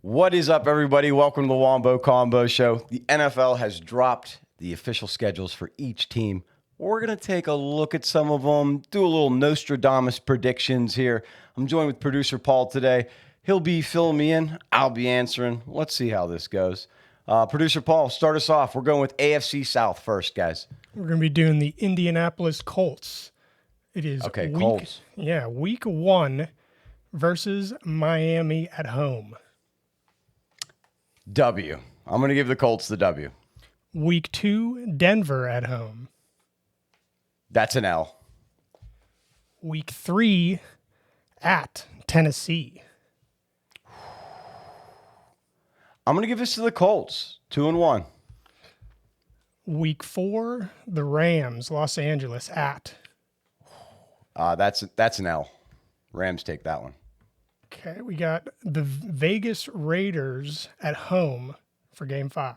What is up, everybody? Welcome to the Wombo Combo Show. The NFL has dropped the official schedules for each team. We're going to take a look at some of them, do a little Nostradamus predictions here. I'm joined with producer Paul today. He'll be filling me in. I'll be answering. Let's see how this goes. Producer Paul, start us off. We're going with AFC South first, guys. We're going to be doing the Indianapolis Colts. It is Colts. Yeah, week 1 versus Miami at home. W. I'm going to give the Colts the W. Week 2, Denver at home. That's an L. Week 3, at Tennessee. I'm going to give this to the Colts. 2-1. Week 4, the Rams, Los Angeles at. That's an L. Rams take that one. Okay, we got the Vegas Raiders at home for Game 5.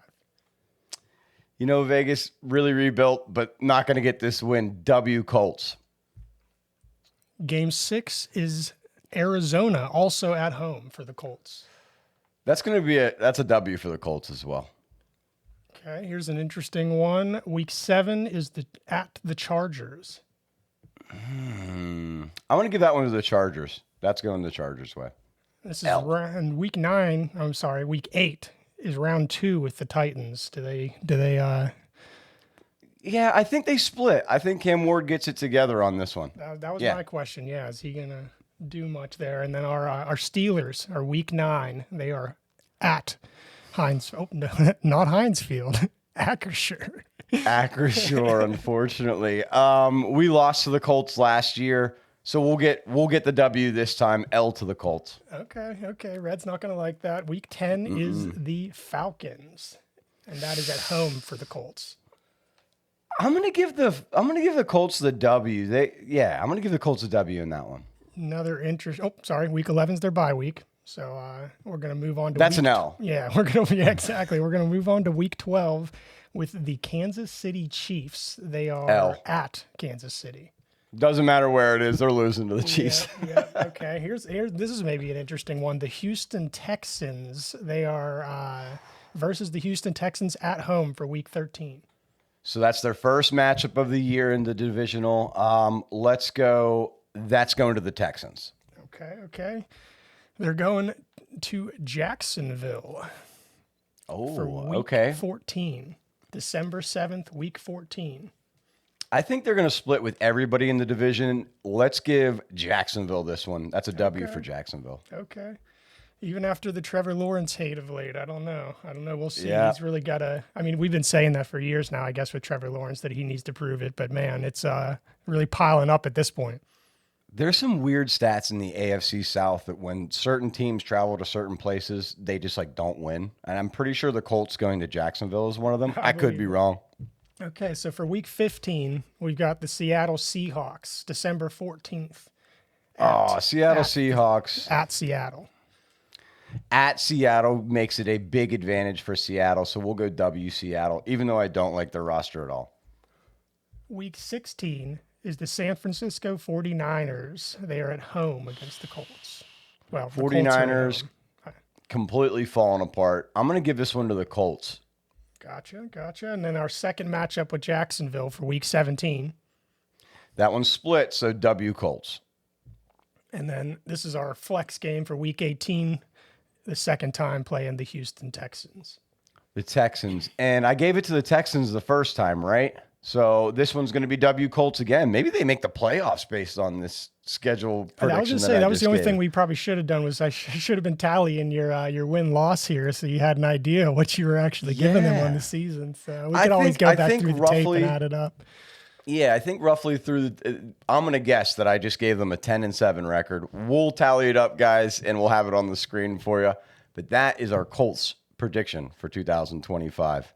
You know, Vegas really rebuilt, but not going to get this win. W Colts. Game 6 is Arizona, also at home for the Colts. That's going to be that's a W for the Colts as well. Okay, here's an interesting one. Week 7 is at the Chargers. I'm going to give that one to the Chargers. That's going the Chargers' way. This is round week 9. I'm sorry, week 8 is round 2 with the Titans. Do they? Yeah, I think they split. I think Cam Ward gets it together on this one. That was my question. Yeah, is he gonna do much there? And then our Steelers are week 9. They are at Heinz. Oh no, not Heinz Field. Acrisure. Acrisure, unfortunately. We lost to the Colts last year. So we'll get the W this time. L to the Colts. Okay. Red's not going to like that. Week 10 is the Falcons, and that is at home for the Colts. I'm gonna give the Colts the W. I'm gonna give the Colts a W in that one. Another interest. Oh, sorry. Week 11 is their bye week, so we're going to move on to. That's an L. Yeah, exactly. We're going to move on to week 12 with the Kansas City Chiefs. They are at Kansas City. Doesn't matter where it is, they're losing to the Chiefs. Yeah. Okay. Here's this is maybe an interesting one. The Houston Texans. They are versus the Houston Texans at home for week 13. So that's their first matchup of the year in the divisional. Let's go. That's going to the Texans. Okay. They're going to Jacksonville. For week 14. December 7th, week 14. I think they're going to split with everybody in the division. Let's give Jacksonville this one. That's a W for Jacksonville. Okay. Even after the Trevor Lawrence hate of late, I don't know. We'll see. Yeah. He's really got to. I mean, we've been saying that for years now, I guess, with Trevor Lawrence, that he needs to prove it. But, man, it's really piling up at this point. There's some weird stats in the AFC South that when certain teams travel to certain places, they just don't win. And I'm pretty sure the Colts going to Jacksonville is one of them. I could be wrong. Okay, so for week 15, we've got the Seattle Seahawks, December 14th. Seattle Seahawks. At Seattle. At Seattle makes it a big advantage for Seattle, so we'll go W Seattle, even though I don't like their roster at all. Week 16 is the San Francisco 49ers. They are at home against the Colts. Well, 49ers completely falling apart. I'm going to give this one to the Colts. Gotcha. And then our second matchup with Jacksonville for week 17. That one's split, so W Colts. And then this is our flex game for week 18, the second time playing the Houston Texans. The Texans. And I gave it to the Texans the first time, right? So this one's going to be W Colts again. Maybe they make the playoffs based on this schedule prediction. I was just saying that was the only thing we probably should have done was I should have been tallying your win-loss here so you had an idea what you were actually giving them on the season. So we could always go back through the tape and add it up. Yeah, I think roughly I'm going to guess that I just gave them a 10-7 record. We'll tally it up, guys, and we'll have it on the screen for you. But that is our Colts prediction for 2025.